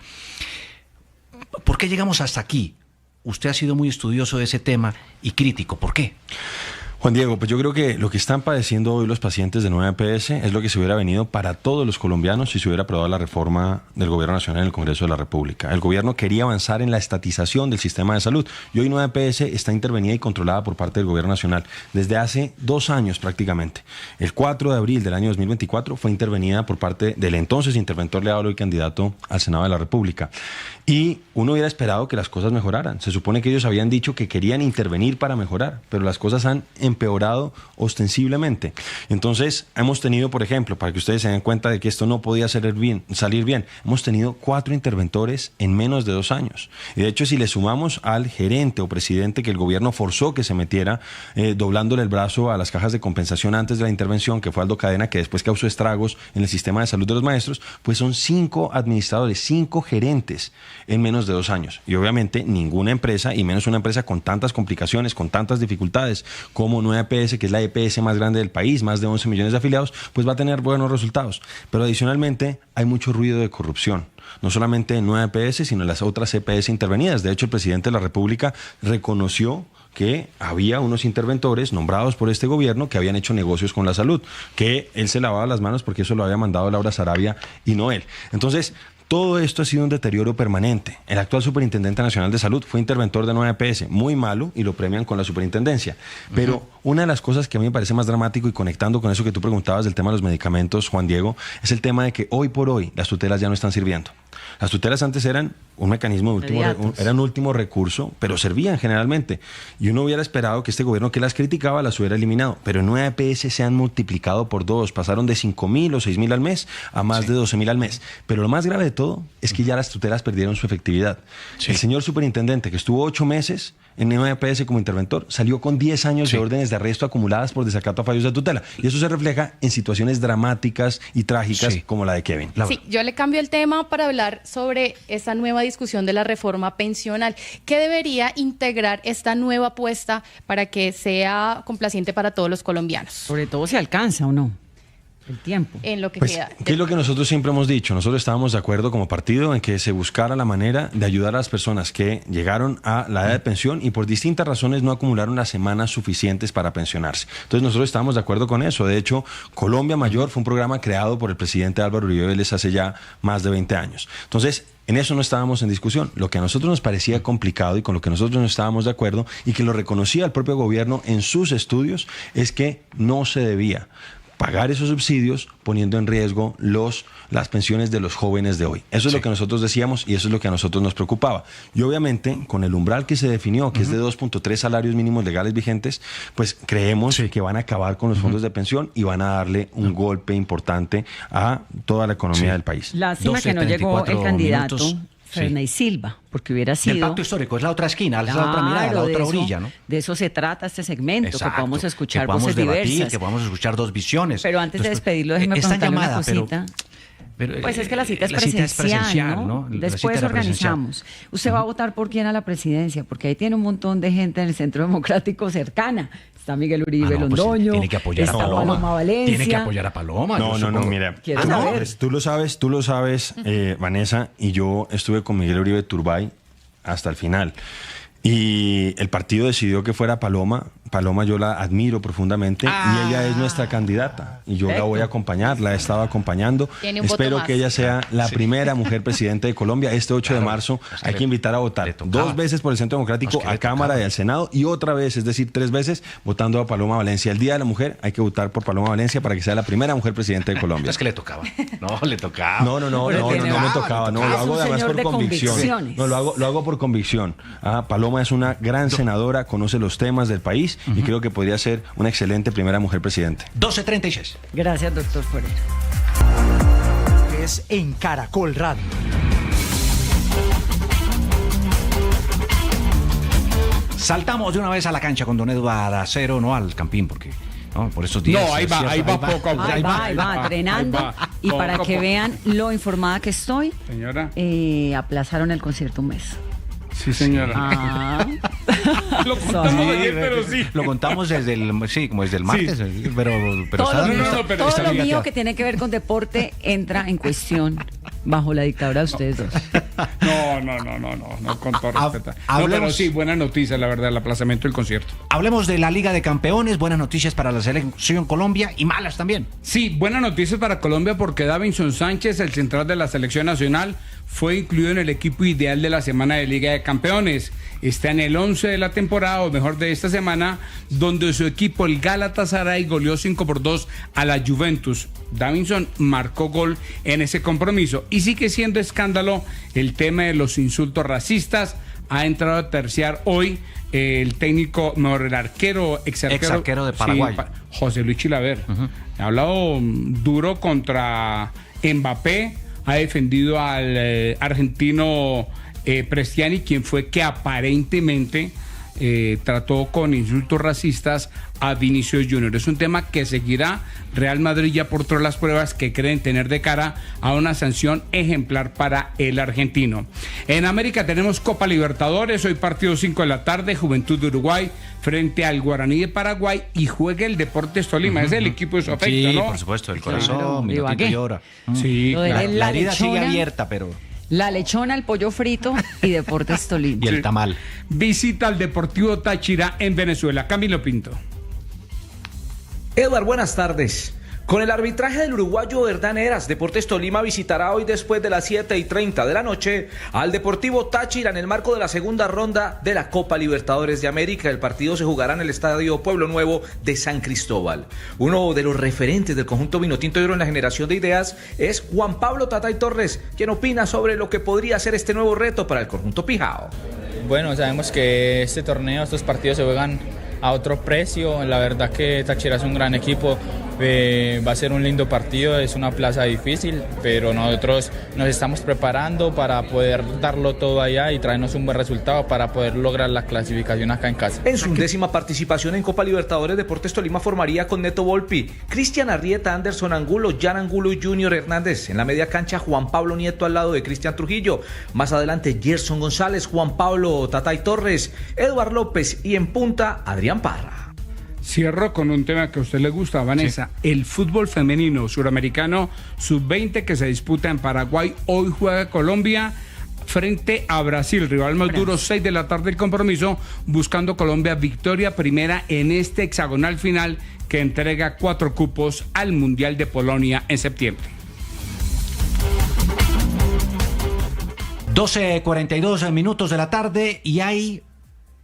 ¿Por qué llegamos hasta aquí? Usted ha sido muy estudioso de ese tema y crítico. ¿Por qué? Juan Diego, pues yo creo que lo que están padeciendo hoy los pacientes de 9 EPS es lo que se hubiera venido para todos los colombianos si se hubiera aprobado la reforma del Gobierno Nacional en el Congreso de la República. El gobierno quería avanzar en la estatización del sistema de salud, y hoy 9 EPS está intervenida y controlada por parte del Gobierno Nacional desde hace 2 años prácticamente. El 4 de abril del año 2024 fue intervenida por parte del entonces interventor leal, hoy candidato al Senado de la República. Y uno hubiera esperado que las cosas mejoraran. Se supone que ellos habían dicho que querían intervenir para mejorar, pero las cosas han empeorado ostensiblemente. Entonces, hemos tenido, por ejemplo, para que ustedes se den cuenta de que esto no podía salir bien, hemos tenido 4 interventores en menos de 2 años. Y de hecho, si le sumamos al gerente o presidente que el gobierno forzó que se metiera doblándole el brazo a las cajas de compensación antes de la intervención, que fue Aldo Cadena, que después causó estragos en el sistema de salud de los maestros, pues son 5 administradores, 5 gerentes en menos de 2 años. Y obviamente ninguna empresa, y menos una empresa con tantas complicaciones, con tantas dificultades como 9 EPS, que es la EPS más grande del país, más de 11 millones de afiliados, pues va a tener buenos resultados. Pero adicionalmente hay mucho ruido de corrupción, no solamente en 9 EPS, sino en las otras EPS intervenidas. De hecho, el presidente de la República reconoció que había unos interventores nombrados por este gobierno que habían hecho negocios con la salud, que él se lavaba las manos porque eso lo había mandado Laura Sarabia y no él. Entonces, todo esto ha sido un deterioro permanente. El actual superintendente nacional de salud fue interventor de 9 EPS, muy malo, y lo premian con la superintendencia. Pero una de las cosas que a mí me parece más dramático, y conectando con eso que tú preguntabas del tema de los medicamentos, Juan Diego, es el tema de que hoy por hoy las tutelas ya no están sirviendo. Las tutelas antes eran un mecanismo era un último recurso, pero servían generalmente. Y uno hubiera esperado que este gobierno que las criticaba las hubiera eliminado. Pero en nueva EPS se han multiplicado por 2, pasaron de 5.000 o 6.000 al mes a más de 12.000 al mes. Pero lo más grave de todo es que ya las tutelas perdieron su efectividad. El señor superintendente, que estuvo 8 meses en nueva EPS como interventor, salió con 10 años de órdenes de arresto acumuladas por desacato a fallos de tutela. Y eso se refleja en situaciones dramáticas y trágicas como la de Kevin. Sí, yo le cambio el tema para hablar sobre esa nueva discusión de la reforma pensional. ¿Qué debería integrar esta nueva apuesta para que sea complaciente para todos los colombianos? Sobre todo si alcanza o no el tiempo. En lo que pues, queda. ¿Qué es lo que nosotros siempre hemos dicho? Nosotros estábamos de acuerdo como partido en que se buscara la manera de ayudar a las personas que llegaron a la edad de pensión y por distintas razones no acumularon las semanas suficientes para pensionarse. Entonces nosotros estábamos de acuerdo con eso. De hecho, Colombia Mayor fue un programa creado por el presidente Álvaro Uribe Vélez hace ya más de 20 años. Entonces, en eso no estábamos en discusión. Lo que a nosotros nos parecía complicado y con lo que nosotros no estábamos de acuerdo y que lo reconocía el propio gobierno en sus estudios es que no se debía pagar esos subsidios poniendo en riesgo las pensiones de los jóvenes de hoy. Eso es lo que nosotros decíamos y eso es lo que a nosotros nos preocupaba. Y obviamente, con el umbral que se definió, que es de 2.3 salarios mínimos legales vigentes, pues creemos que van a acabar con los fondos de pensión y van a darle un golpe importante a toda la economía del país. Lástima que no llegó el candidato Ferney Silva, porque hubiera sido... El pacto histórico es la otra esquina, es la otra mirada, la otra orilla, ¿no? De eso se trata este segmento, exacto, que podamos escuchar que podamos voces debatir, diversas. Que podamos escuchar dos visiones. Pero antes de despedirlo, déjeme preguntarle una cosita. Pero, pues es que la cita es presencial, ¿no? Después organizamos. ¿Usted va a votar por quién a la presidencia? Porque ahí tiene un montón de gente en el Centro Democrático cercana. Está Miguel Uribe Londoño, tiene que apoyar está a Paloma Valencia. Tiene que apoyar a Paloma. No, mira. Pues tú lo sabes, Vanessa, y yo estuve con Miguel Uribe Turbay hasta el final. Y el partido decidió que fuera Paloma. Paloma yo la admiro profundamente y ella es nuestra candidata y yo la voy a acompañar, la he estado acompañando. Espero que ella sea la primera mujer presidente de Colombia. Este 8 de marzo hay que invitar a votar 2 veces por el Centro Democrático, a Cámara y al Senado y otra vez, es decir, 3 veces votando a Paloma Valencia. El Día de la Mujer hay que votar por Paloma Valencia para que sea la primera mujer presidente de Colombia. Es que le tocaba. No, le tocaba. No me tocaba. No, lo hago además por convicción. No, lo hago por convicción. Paloma es una gran senadora, conoce los temas del país y creo que podría ser una excelente primera mujer presidente. 12:36. Gracias, doctor Forero. Es en Caracol Radio. Saltamos de una vez a la cancha con don Eduardo Acero, no al Campín, porque por estos días. No, ahí va poco. Ahí va, entrenando. Y para que vean lo informada que estoy, señora, aplazaron el concierto un mes. Sí, señora. Lo contamos ayer, pero sí. Lo contamos desde el martes, pero todo lo mío que tiene que ver con deporte entra en cuestión bajo la dictadura de ustedes dos. No, con todo respeto. Pero sí, buena noticia, la verdad, el aplazamiento del concierto. Hablemos de la Liga de Campeones, buenas noticias para la selección Colombia y malas también. Sí, buenas noticias para Colombia porque Davinson Sánchez, el central de la selección nacional, fue incluido en el equipo ideal de la semana de Liga de Campeones. Está en el 11 de la temporada, o mejor de esta semana, donde su equipo, el Galatasaray, goleó 5-2 a la Juventus. Davinson marcó gol en ese compromiso. Y sigue siendo escándalo el tema de los insultos racistas. Ha entrado a terciar hoy el técnico, el arquero, ex arquero de Paraguay, José Luis Chilaver. Ha hablado duro contra Mbappé, ha defendido al argentino Prestiani, quien fue que aparentemente trató con insultos racistas a Vinicius Junior. Es un tema que seguirá. Real Madrid ya aportó las pruebas que creen tener de cara a una sanción ejemplar para el argentino. En América tenemos Copa Libertadores, hoy partido 5 de la tarde, Juventud de Uruguay frente al Guaraní de Paraguay y juega el Deportes Tolima. Es el equipo de su afecto, ¿no? Sí, por supuesto, el corazón, minutito llora. Sí, la herida sigue abierta, pero... La lechona, el pollo frito y Deportes Tolima. Y el tamal. Visita al Deportivo Táchira en Venezuela. Camilo Pinto. Eduard, buenas tardes. Con el arbitraje del uruguayo Hernán Heras, Deportes Tolima visitará hoy después de las 7:30 de la noche al Deportivo Táchira en el marco de la segunda ronda de la Copa Libertadores de América. El partido se jugará en el Estadio Pueblo Nuevo de San Cristóbal. Uno de los referentes del conjunto vinotinto y oro en la generación de ideas es Juan Pablo Tatay Torres, quien opina sobre lo que podría ser este nuevo reto para el conjunto Pijao. Bueno, sabemos que este torneo, estos partidos se juegan a otro precio. La verdad que Táchira es un gran equipo, va a ser un lindo partido, es una plaza difícil, pero nosotros nos estamos preparando para poder darlo todo allá y traernos un buen resultado para poder lograr la clasificación acá en casa. En su 10ª participación en Copa Libertadores, Deportes Tolima formaría con Neto Volpi, Cristian Arrieta, Anderson Angulo, Jan Angulo y Junior Hernández. En la media cancha, Juan Pablo Nieto al lado de Cristian Trujillo. Más adelante, Gerson González, Juan Pablo Tatay Torres, Eduard López y en punta, Adrián Parra. Cierro con un tema que a usted le gusta, Vanessa. Sí. El fútbol femenino suramericano sub-20 que se disputa en Paraguay. Hoy juega Colombia frente a Brasil, rival más duro, 6 de la tarde el compromiso, buscando Colombia victoria primera en este hexagonal final que entrega 4 cupos al Mundial de Polonia en septiembre. 12:42 minutos de la tarde y hay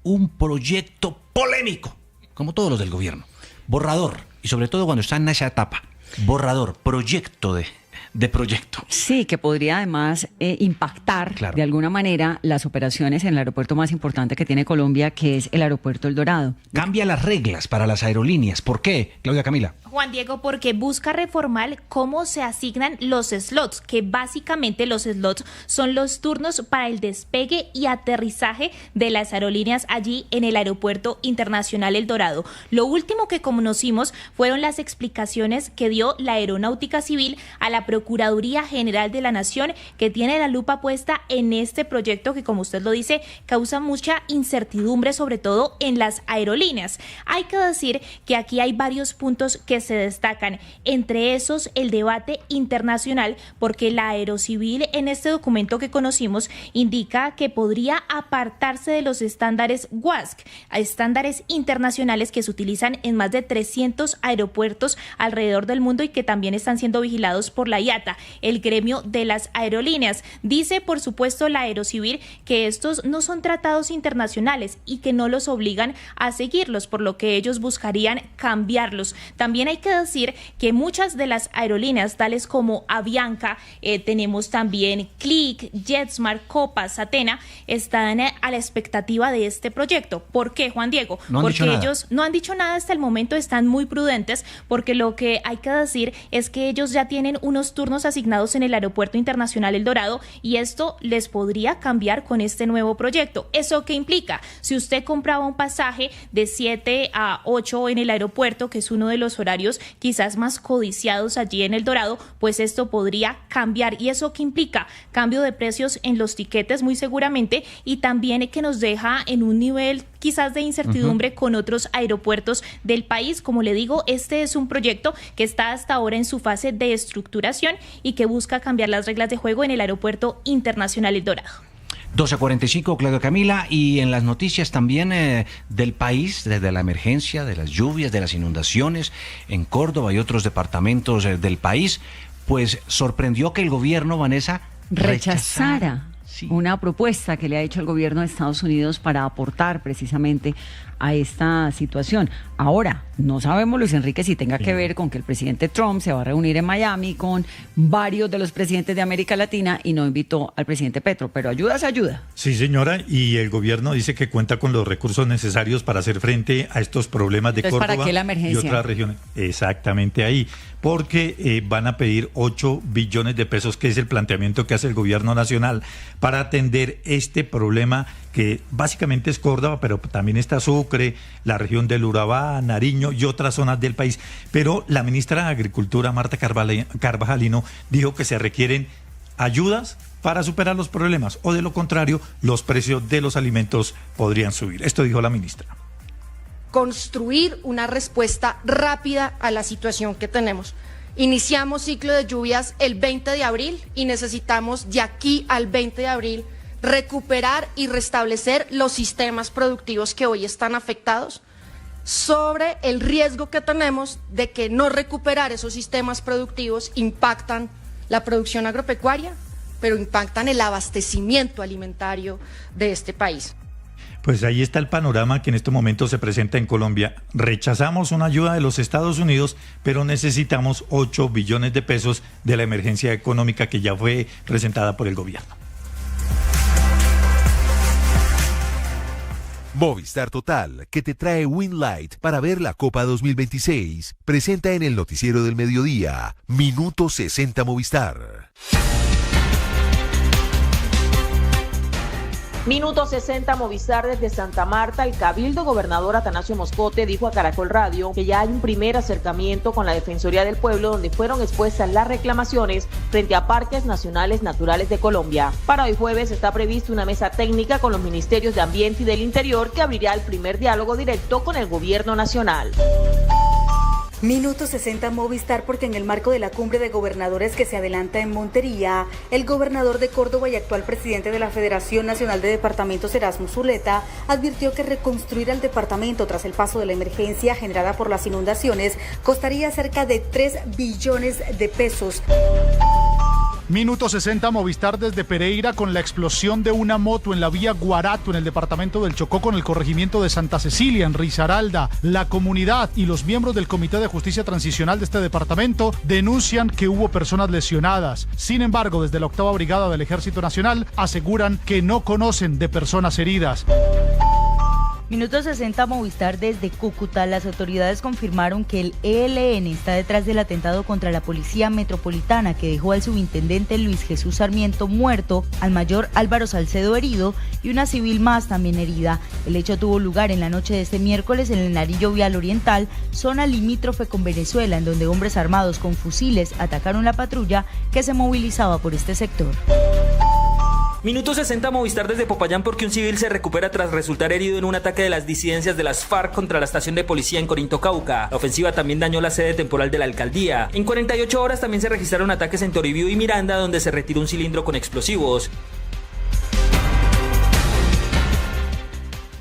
un proyecto polémico, como todos los del gobierno. Borrador, y sobre todo cuando está en esa etapa. Borrador, proyecto de proyecto. Sí, que podría además impactar de alguna manera las operaciones en el aeropuerto más importante que tiene Colombia, que es el aeropuerto El Dorado. Cambia las reglas para las aerolíneas. ¿Por qué, Claudia Camila? Juan Diego, porque busca reformar cómo se asignan los slots, que básicamente los slots son los turnos para el despegue y aterrizaje de las aerolíneas allí en el Aeropuerto Internacional El Dorado. Lo último que conocimos fueron las explicaciones que dio la Aeronáutica Civil a la Procuraduría General de la Nación, que tiene la lupa puesta en este proyecto que, como usted lo dice, causa mucha incertidumbre, sobre todo en las aerolíneas. Hay que decir que aquí hay varios puntos que se destacan, entre esos el debate internacional, porque la Aerocivil en este documento que conocimos indica que podría apartarse de los estándares WASC, estándares internacionales que se utilizan en más de 300 aeropuertos alrededor del mundo y que también están siendo vigilados por la IATA, el gremio de las aerolíneas. Dice, por supuesto, la Aerocivil que estos no son tratados internacionales y que no los obligan a seguirlos, por lo que ellos buscarían cambiarlos. También hay que decir que muchas de las aerolíneas, tales como Avianca, tenemos también Click, JetSmart, Copa, Satena, están a la expectativa de este proyecto. ¿Por qué, Juan Diego? Porque ellos no han dicho nada hasta el momento, están muy prudentes, porque lo que hay que decir es que ellos ya tienen unos turnos asignados en el Aeropuerto Internacional El Dorado y esto les podría cambiar con este nuevo proyecto. ¿Eso qué implica? Si usted compraba un pasaje de 7 a 8 en el aeropuerto, que es uno de los horarios quizás más codiciados allí en El Dorado, pues esto podría cambiar. ¿Y eso qué implica? Cambio de precios en los tiquetes muy seguramente, y también que nos deja en un nivel quizás de incertidumbre con otros aeropuertos del país. Como le digo, este es un proyecto que está hasta ahora en su fase de estructuración y que busca cambiar las reglas de juego en el Aeropuerto Internacional El Dorado. 12:45, Claudia Camila, y en las noticias también del país, desde la emergencia, de las lluvias, de las inundaciones en Córdoba y otros departamentos del país, pues sorprendió que el gobierno, Vanessa, rechazara una propuesta que le ha hecho el gobierno de Estados Unidos para aportar precisamente a esta situación. Ahora, no sabemos, Luis Enrique, si tenga que ver con que el presidente Trump se va a reunir en Miami con varios de los presidentes de América Latina y no invitó al presidente Petro, pero ayuda es ayuda. Sí, señora, y el gobierno dice que cuenta con los recursos necesarios para hacer frente a estos problemas de Córdoba. ¿Para qué la emergencia? Y otras regiones. Exactamente ahí, porque van a pedir 8 billones de pesos, que es el planteamiento que hace el gobierno nacional para atender este problema que básicamente es Córdoba, pero también está Sucre, la región del Urabá, Nariño y otras zonas del país. Pero la ministra de Agricultura, Marta Carvajalino, dijo que se requieren ayudas para superar los problemas, o de lo contrario, los precios de los alimentos podrían subir. Esto dijo la ministra. Construir una respuesta rápida a la situación que tenemos. Iniciamos ciclo de lluvias el 20 de abril y necesitamos de aquí al 20 de abril recuperar y restablecer los sistemas productivos que hoy están afectados. sobre el riesgo que tenemos de que no recuperar esos sistemas productivos impactan la producción agropecuaria, pero impactan el abastecimiento alimentario de este país. Pues ahí está el panorama que en este momento se presenta en Colombia. Rechazamos una ayuda de los Estados Unidos, pero necesitamos 8 billones de pesos de la emergencia económica que ya fue presentada por el gobierno. Movistar Total, que te trae Winlight para ver la Copa 2026, presenta en el noticiero del mediodía, Minuto 60 Movistar. Minuto 60 Movistar desde Santa Marta. El cabildo gobernador Atanasio Moscote dijo a Caracol Radio que ya hay un primer acercamiento con la Defensoría del Pueblo donde fueron expuestas las reclamaciones frente a Parques Nacionales Naturales de Colombia. Para hoy jueves está prevista una mesa técnica con los ministerios de Ambiente y del Interior que abrirá el primer diálogo directo con el gobierno nacional. Minuto 60 Movistar, porque en el marco de la cumbre de gobernadores que se adelanta en Montería, el gobernador de Córdoba y actual presidente de la Federación Nacional de Departamentos, Erasmo Zuleta, advirtió que reconstruir al departamento tras el paso de la emergencia generada por las inundaciones costaría cerca de 3 billones de pesos. Minuto 60 Movistar desde Pereira con la explosión de una moto en la vía Guarato en el departamento del Chocó con el corregimiento de Santa Cecilia en Risaralda. La comunidad y los miembros del Comité de Justicia Transicional de este departamento denuncian que hubo personas lesionadas. Sin embargo, desde la 8ª Brigada del Ejército Nacional aseguran que no conocen de personas heridas. Minuto 60 Movistar desde Cúcuta. Las autoridades confirmaron que el ELN está detrás del atentado contra la Policía Metropolitana que dejó al subintendente Luis Jesús Sarmiento muerto, al mayor Álvaro Salcedo herido y una civil más también herida. El hecho tuvo lugar en la noche de este miércoles en el Narillo Vial Oriental, zona limítrofe con Venezuela, en donde hombres armados con fusiles atacaron la patrulla que se movilizaba por este sector. Minuto 60 Movistar desde Popayán, porque un civil se recupera tras resultar herido en un ataque de las disidencias de las FARC contra la estación de policía en Corinto, Cauca. La ofensiva también dañó la sede temporal de la alcaldía. En 48 horas también se registraron ataques en Toribío y Miranda, donde se retiró un cilindro con explosivos.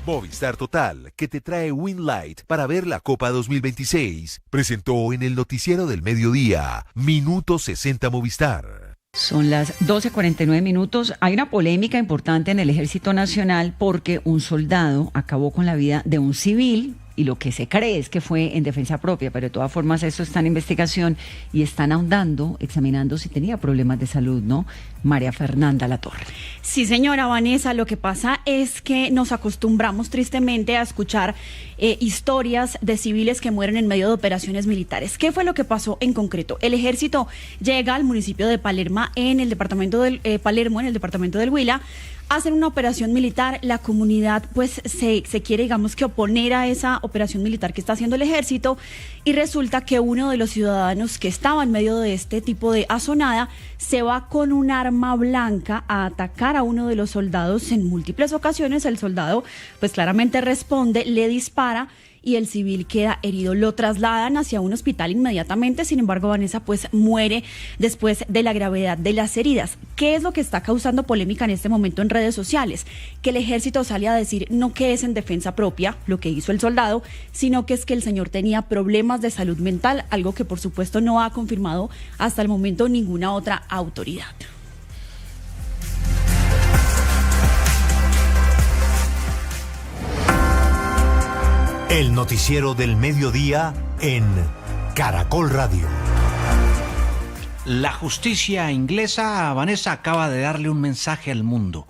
Movistar Total, que te trae Winlight para ver la Copa 2026, presentó en el noticiero del mediodía, Minuto 60 Movistar. Son las 12:49 minutos. Hay una polémica importante en el Ejército Nacional porque un soldado acabó con la vida de un civil y lo que se cree es que fue en defensa propia, pero de todas formas esto está en investigación y están ahondando, examinando si tenía problemas de salud, ¿no? María Fernanda Latorre. Sí, señora Vanessa, lo que pasa es que nos acostumbramos tristemente a escuchar historias de civiles que mueren en medio de operaciones militares. ¿Qué fue lo que pasó en concreto? El ejército llega al municipio de Palermo, en el departamento del Huila, hacen una operación militar, la comunidad pues se quiere, digamos, que oponer a esa operación militar que está haciendo el ejército, y resulta que uno de los ciudadanos que estaba en medio de este tipo de azonada se va con un arma blanca a atacar a uno de los soldados en múltiples ocasiones. El soldado pues claramente responde, le dispara y el civil queda herido. Lo trasladan hacia un hospital inmediatamente, sin embargo, Vanessa pues muere después de la gravedad de las heridas. ¿Qué es lo que está causando polémica en este momento en redes sociales? Que el ejército sale a decir no que es en defensa propia lo que hizo el soldado, sino que es que el señor tenía problemas de salud mental, algo que por supuesto no ha confirmado hasta el momento ninguna otra autoridad. El noticiero del mediodía en Caracol Radio. La justicia inglesa, Vanessa, acaba de darle un mensaje al mundo.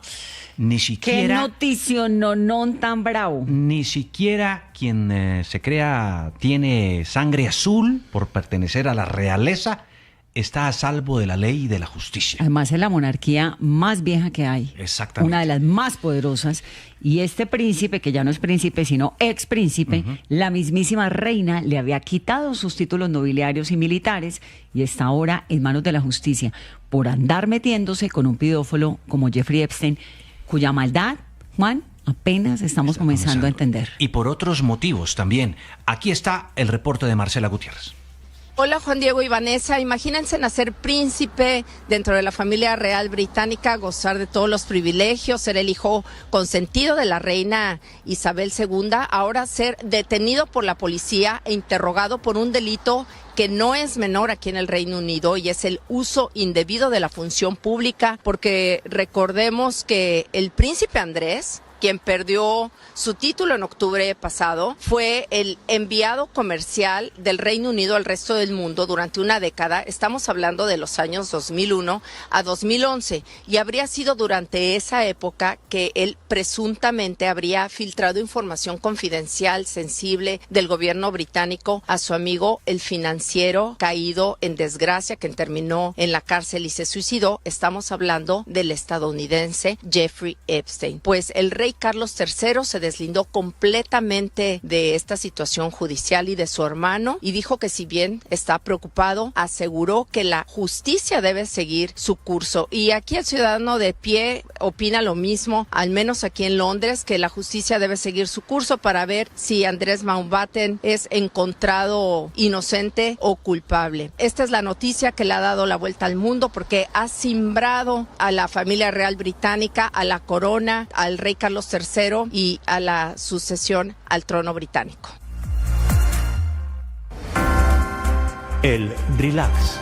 Ni siquiera... ¡Qué noticio no tan bravo! Ni siquiera quien se crea tiene sangre azul por pertenecer a la realeza está a salvo de la ley y de la justicia. Además es la monarquía más vieja que hay. Exactamente. Una de las más poderosas. Y este príncipe, que ya no es príncipe, sino ex príncipe, la mismísima reina le había quitado sus títulos nobiliarios y militares y está ahora en manos de la justicia por andar metiéndose con un pedófilo como Jeffrey Epstein, cuya maldad, Juan, apenas estamos comenzando a entender. Y por otros motivos también. Aquí está el reporte de Marcela Gutiérrez. Hola Juan Diego y Vanessa, imagínense nacer príncipe dentro de la familia real británica, gozar de todos los privilegios, ser el hijo consentido de la reina Isabel II, ahora ser detenido por la policía e interrogado por un delito que no es menor aquí en el Reino Unido y es el uso indebido de la función pública, porque recordemos que el príncipe Andrés, quien perdió su título en octubre pasado, fue el enviado comercial del Reino Unido al resto del mundo durante una década. Estamos hablando de los años 2001 a 2011 y habría sido durante esa época que él presuntamente habría filtrado información confidencial, sensible del gobierno británico a su amigo el financiero caído en desgracia, que terminó en la cárcel y se suicidó. Estamos hablando del estadounidense Jeffrey Epstein. Pues el rey Carlos III se deslindó completamente de esta situación judicial y de su hermano y dijo que si bien está preocupado, aseguró que la justicia debe seguir su curso. Y aquí el ciudadano de pie opina lo mismo, al menos aquí en Londres, que la justicia debe seguir su curso para ver si Andrés Mountbatten es encontrado inocente o culpable. Esta es la noticia que le ha dado la vuelta al mundo porque ha simbrado a la familia real británica, a la corona, al rey Carlos III y a la sucesión al trono británico. El relax.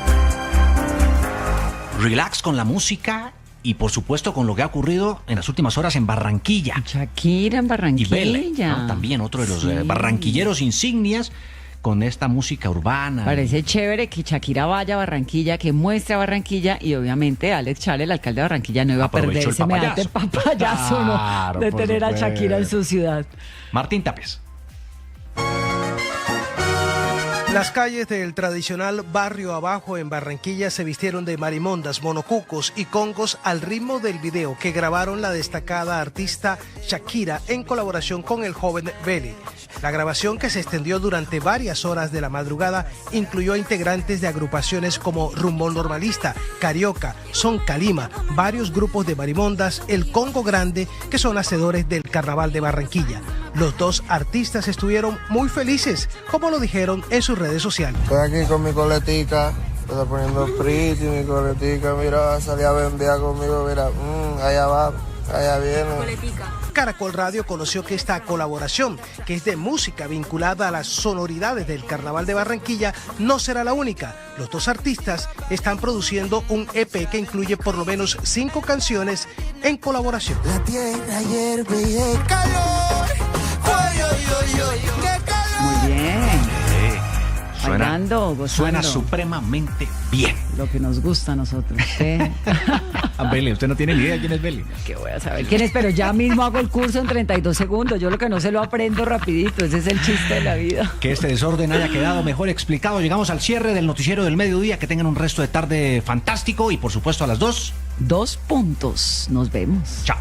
Relax con la música y por supuesto con lo que ha ocurrido en las últimas horas en Barranquilla. Shakira en Barranquilla. Y Vele, ¿no? También otro de los barranquilleros insignias con esta música urbana. Parece chévere que Shakira vaya a Barranquilla, que muestre a Barranquilla y obviamente Alex Chale, el alcalde de Barranquilla, no iba a perder ese medante papayazo, claro, de tener a Shakira en su ciudad. Martín Tapes. Las calles del tradicional barrio abajo en Barranquilla se vistieron de marimondas, monocucos y congos al ritmo del video que grabaron la destacada artista Shakira en colaboración con el joven Vele. La grabación, que se extendió durante varias horas de la madrugada, incluyó a integrantes de agrupaciones como Rumbón Normalista, Carioca, Son Calima, varios grupos de marimondas, el Congo Grande, que son hacedores del Carnaval de Barranquilla. Los dos artistas estuvieron muy felices, como lo dijeron en sus redes sociales. Estoy aquí con mi coletica, estoy poniendo pretty, mi coletica, mira, salí a vender conmigo, mira, allá va, allá viene. Caracol Radio conoció que esta colaboración, que es de música vinculada a las sonoridades del Carnaval de Barranquilla, no será la única. Los dos artistas están produciendo un EP que incluye por lo menos 5 canciones en colaboración. La tierra hierve y el calor. ¡Qué calor! Muy bien. Bailando, gozando. Suena supremamente bien. Lo que nos gusta a nosotros. Vele, usted no tiene ni idea quién es Vele. Que voy a saber quién es, pero ya mismo hago el curso en 32 segundos. Yo lo que no se lo aprendo rapidito. Ese es el chiste de la vida. Que este desorden haya quedado mejor explicado. Llegamos al cierre del noticiero del mediodía. Que tengan un resto de tarde fantástico y por supuesto a las 2. 2 puntos. Nos vemos. Chao.